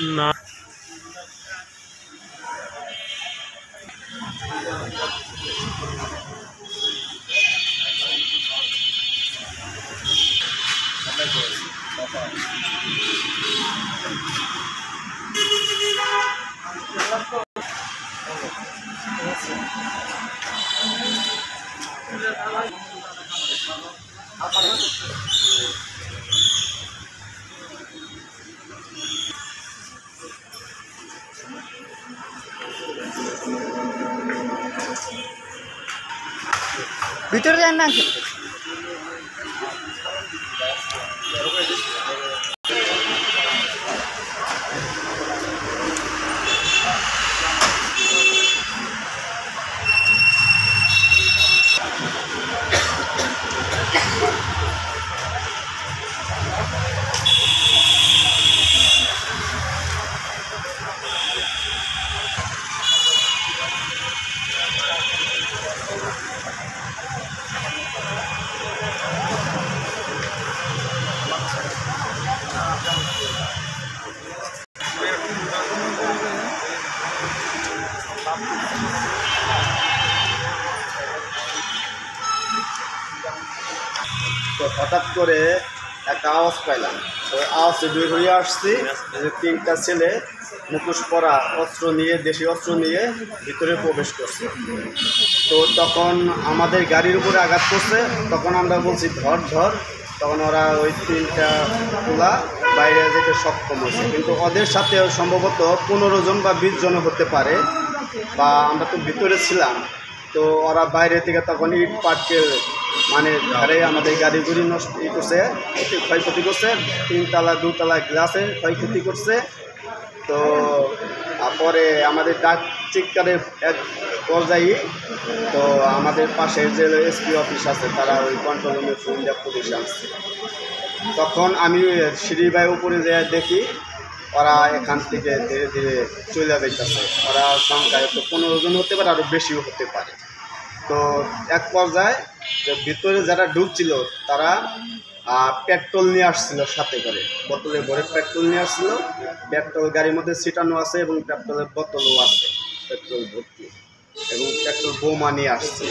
না ভিতরে যান না তো হঠাৎ করে একটা আওয়াজ পাইলাম। তো আওয়াজে বের হয়ে আসছি যে 3টা ছেলে মুখোশ পরা অস্ত্র নিয়ে, দেশি অস্ত্র নিয়ে ভিতরে প্রবেশ করছে। তো তখন আমাদের গাড়ির উপরে আঘাত করছে। তখন আমরা বলছি ধর ধর, তখন ওরা ওই 3টা তোলা বাইরে যেতে সক্ষম হয়েছে। কিন্তু ওদের সাথে সম্ভবত 15 জন বা 20 জন হতে পারে, বা আমরা তো ভিতরে ছিলাম। তো ওরা বাইরে থেকে তখন ইট পাটকে মানে ধারে আমাদের গাড়িগুড়ি নষ্ট করছে, ক্ষয়ক্ষতি করছে। 3 তলা 2 তলা গ্লাসে ক্ষয়ক্ষতি করছে। তো পরে আমাদের ডাক চিৎকারের এক পর্যায়ে তো আমাদের পাশে যে এসপি অফিস আছে তারা ওই কন্ট্রোল রুমে ফোন দিয়ে পুলিশ আসছে। তখন আমি সিঁড়ি বাই উপরে যেয়ে দেখি ওরা এখান থেকে ধীরে ধীরে চলে যাইতেছে। ওরা সংখ্যায় তো 15 জন হতে পারে, আরও বেশিও হতে পারে। তো এক পর্যায়ে যে ভিতরে যারা ঢুকছিল তারা পেট্রোল নিয়ে আসছিল, সাথে করে বোতলে ভরে পেট্রোল নিয়ে আসছিল। পেট্রোল গাড়ির মধ্যে ছিটানো আছে এবং পেট্রোলের বোতলও আছে, পেট্রোল ভর্তি, এবং পেট্রোল বোমা নিয়ে আসছে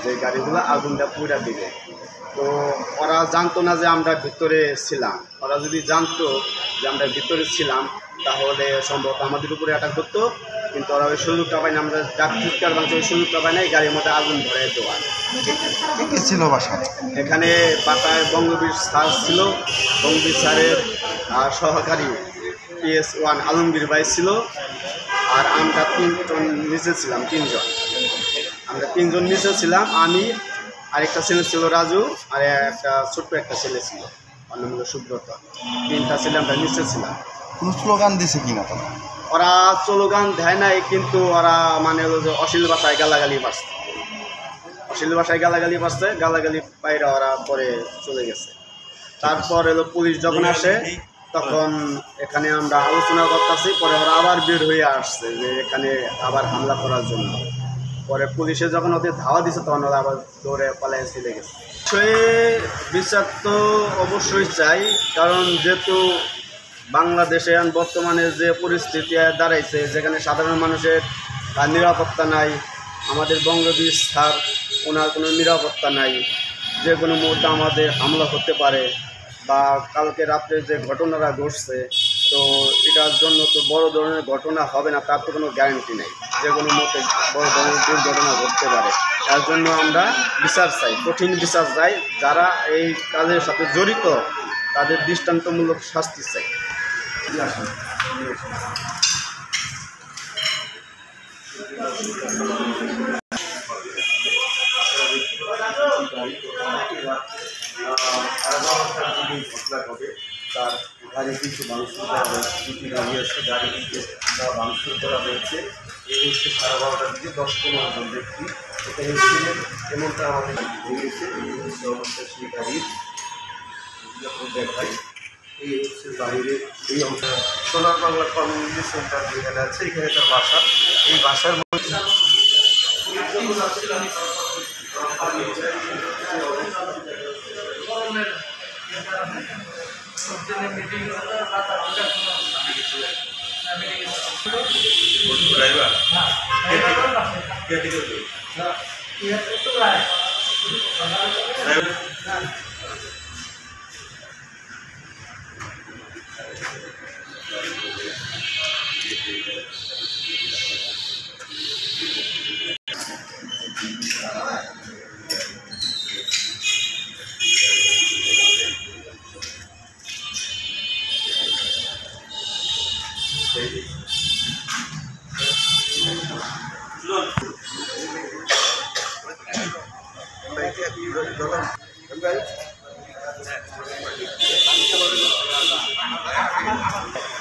যে গাড়িগুলো আগুনটা পুড়া দিবে। তো ওরা জানতো না যে আমরা ভিতরে ছিলাম। ওরা যদি জানতো যে আমরা ভিতরে ছিলাম তাহলে সম্ভবত আমাদের উপরে অ্যাটাক করতো। কিন্তু ওরা ওই সুযোগটা পায় না, আমরা ডাক চিৎকার বাংলা ওই সুযোগটা পাই না, এই গাড়ির মধ্যে আগুন ধরে দেওয়ার। কি ছিল বাসায়? এখানে বাসায় বঙ্গবীর স্যার ছিল, বঙ্গবীর স্যারের সহকারী PS1 আলমগীর ভাই ছিল, আর আমরা 3 জন নিচে ছিলাম। 3 জন, আমরা 3 জন নিচে ছিলাম। আমি আরেকটা ছেলে ছিল রাজু, আর একটা ছোট্ট একটা ছেলে ছিল অন্য সুব্রত। 3টা ছেলে আমরা নিচে ছিলাম। কোনো স্লোগান দিছে কিনা তারা? ওরা স্লোগান দেয় নাই, কিন্তু ওরা মানে হলো যে অশ্লীল ভাষায় গালাগালি পারছে, অশ্লীল ভাষায় গালাগালি পারছে। গালাগালি পাইরা ওরা পরে চলে গেছে। তারপর এলো পুলিশ যখন আসে তখন এখানে আমরা আলোচনা করতেছি। পরে ওরা আবার বের হয়ে আসছে যে এখানে আবার হামলা করার জন্য। পরে পুলিশে যখন ওদের ধাওয়া দিচ্ছে তখন ওরা আবার দৌড়ে পালায় চলে গেছে। সে বিচার তো অবশ্যই চাই, কারণ যেহেতু বাংলাদেশে বর্তমানে যে পরিস্থিতি দাঁড়াইছে, যেখানে সাধারণ মানুষের নিরাপত্তা নাই, আমাদের বঙ্গবীর স্যার ওনার কোনো নিরাপত্তা নাই, যে কোনো মুহূর্তে আমাদের হামলা করতে পারে, বা কালকে রাত্রে যে ঘটনাটা ঘটছে তো এটার জন্য তো বড় ধরনের ঘটনা হবে না, তার তো কোনো গ্যারান্টি নেই। যে কোনো মুহূর্তে বড় ধরনের দুর্ঘটনা ঘটতে পারে। তার জন্য আমরা বিচার চাই, কঠিন বিচার চাই। যারা এই কাজের সাথে জড়িত তাদের দৃষ্টান্তমূলক শাস্তি চাই। ঘটনা ঘটে তার গাড়ি কিছু মানুষ দাঁড়িয়ে আছে, গাড়ি ভাঙচুর করা হয়েছে। এই হচ্ছে 12:30টার দিকে 10-15 জন ব্যক্তি এখানে ছিলেন, এমনটা আমাদের ভেঙেছে। এই হচ্ছে অবস্থা সেই গাড়ির, দেখাই। এই হচ্ছে বাইরে এই অংশটা সোনার বাংলা কমিউনিটি সেন্টার যেখানে আছে, এখানে তার বাসা। এই বাসার মধ্যে মিটিং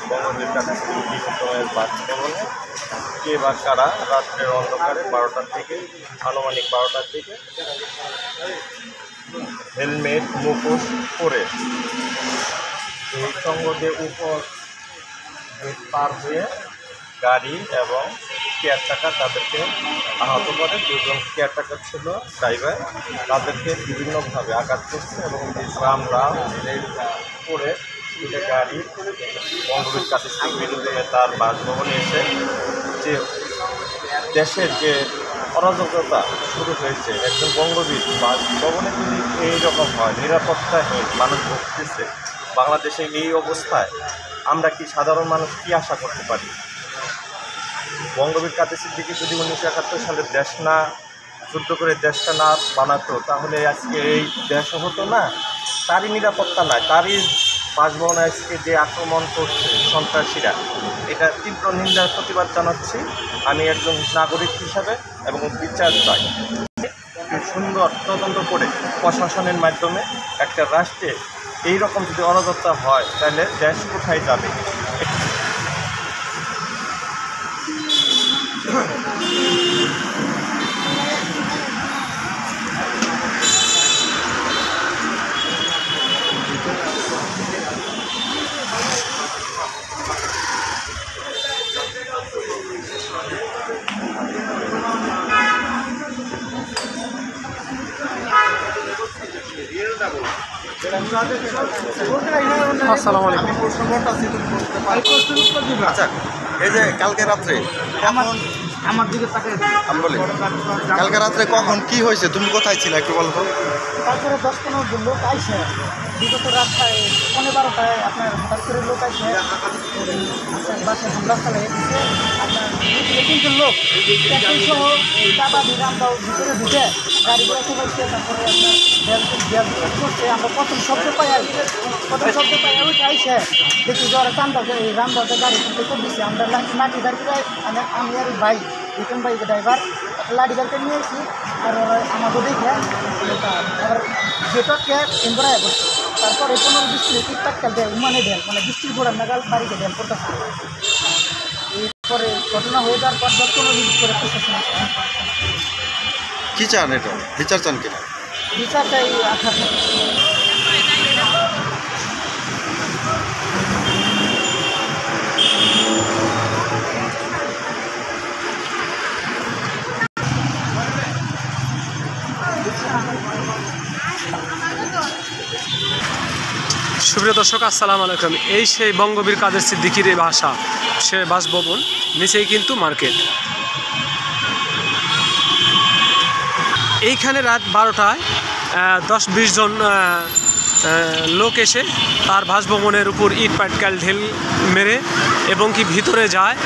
বঙ্গবীর কাদেসি বিদ্যুতের বাসভবনে কে বা কারা রাত্রের অন্ধকারে 12টার থেকে আনুমানিক 12টার দিকে হেলমেট মুখোশ পরে এই সংগঠনের উপর গেট পার হয়ে গাড়ি এবং কেয়ারটেকার তাদেরকে আহত করে। দুজন কেয়ারটেকার ছিল ড্রাইভার, তাদেরকে বিভিন্নভাবে আঘাত করছে এবং আমরা করে গাড়ি বঙ্গবীর কাদেসি বিরুদ্ধে তার বাসভবনে এসে যে দেশের যে অরাজকতা শুরু হয়েছে, একজন বঙ্গবীর বাসভবনে যদি এইরকম হয়, নিরাপত্তাহীন মানুষ ভুগতেছে বাংলাদেশে এই অবস্থায়, আমরা কি সাধারণ মানুষ কি আশা করতে পারি? বঙ্গবীর কাদেসির দিকে যদি 1971 সালে দেশ না যুদ্ধ করে দেশটা না বানাতো, তাহলে আজকে এই দেশও হতো না। তারই নিরাপত্তা নাই, তারই বাসভবনে আজকে যে আক্রমণ করছে সন্ত্রাসীরা, এটা তীব্র নিন্দার প্রতিবাদ জানাচ্ছি আমি একজন নাগরিক হিসাবে, এবং বিচার চাই। সুন্দর তদন্ত করে প্রশাসনের মাধ্যমে একটা রাষ্ট্রে এই রকম যদি অরাজকতা হয়, তাহলে দেশ কোথায় যাবে? আসসালামু আলাইকুম। আচ্ছা, এই যে কালকে রাত্রে আমার দিকে তাকে আমি বলি, কালকে রাত্রে কখন কি হয়েছে, তুমি কোথায় ছিলে একটু বলতো? তারপরে 10-15 লোক আইসে বিগত রাত 11:30টায় আপনার হঠাৎ করে লোক আইসে বাসায় হামলা চালিয়ে দিচ্ছে। আপনার 2-3 লোক সহ চাপা রামদাও ভিতরে ঢুকে গাড়ি ঘোড়া সবাইছে। তারপরে আপনার করছে, আমরা প্রথম শব্দ পাই ওইটা আইসে দেখি যে ওরা চান্দাকে এই রামদাওতে গাড়ি করে দিচ্ছে। আমরা লাঠি গাড়ি আমি আর ভাই রিটার্ন বাইক ড্রাইভার লাঠি গাড়িটা নিয়ে আসি, আর আমাকে দেখে আবার গেটকে এমব্রায় করছে। তারপরে 15-20 মিনিট টাক্কাল দেয়, মানে দেয়, মানে বৃষ্টির ঘোড়ার নাগাল বাড়িতে দেয় করতেছে। এরপরে ঘটনা হয়ে যাওয়ার পর 15 মিনিট করে প্রশাসন কি চান, এটা বিচার চান কিনা? বিচার চাই। সুপ্রিয় দর্শক, আসসালামু আলাইকুম। এই সেই বঙ্গবীর কাদের সিদ্দিকীর বাসা, সে বাসভবন, নিচেই কিন্তু মার্কেট। এইখানে রাত 12টায় 10-20 জন লোক এসে তার বাসভবনের উপর ইট পাটকেল ঢেল মেরে এবং কি ভিতরে যায়,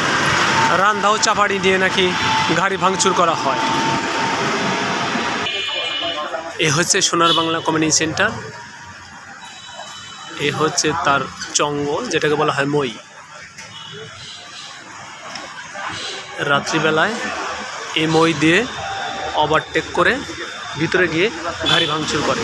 রান্দাও চাপাড়ি নিয়ে নাকি গাড়ি ভাঙচুর করা হয়। এ হচ্ছে সোনার বাংলা কমিউনিটি সেন্টার, এ হচ্ছে তার চঙ্গ, যেটাকে বলা হয় মই। রাত্রিবেলায় এই মই দিয়ে ওভারটেক করে ভিতরে গিয়ে গাড়ি ভাঙচুর করে।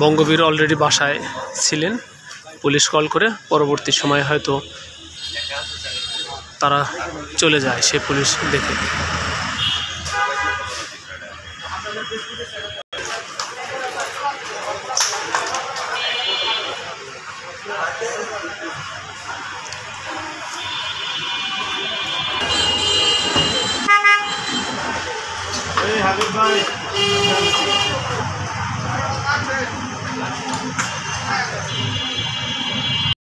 বঙ্গবীর অলরেডি বাসায় ছিলেন, পুলিশ কল করে পরবর্তী সময়ে হয়তো তারা চলে যায়, সে পুলিশ দেখে।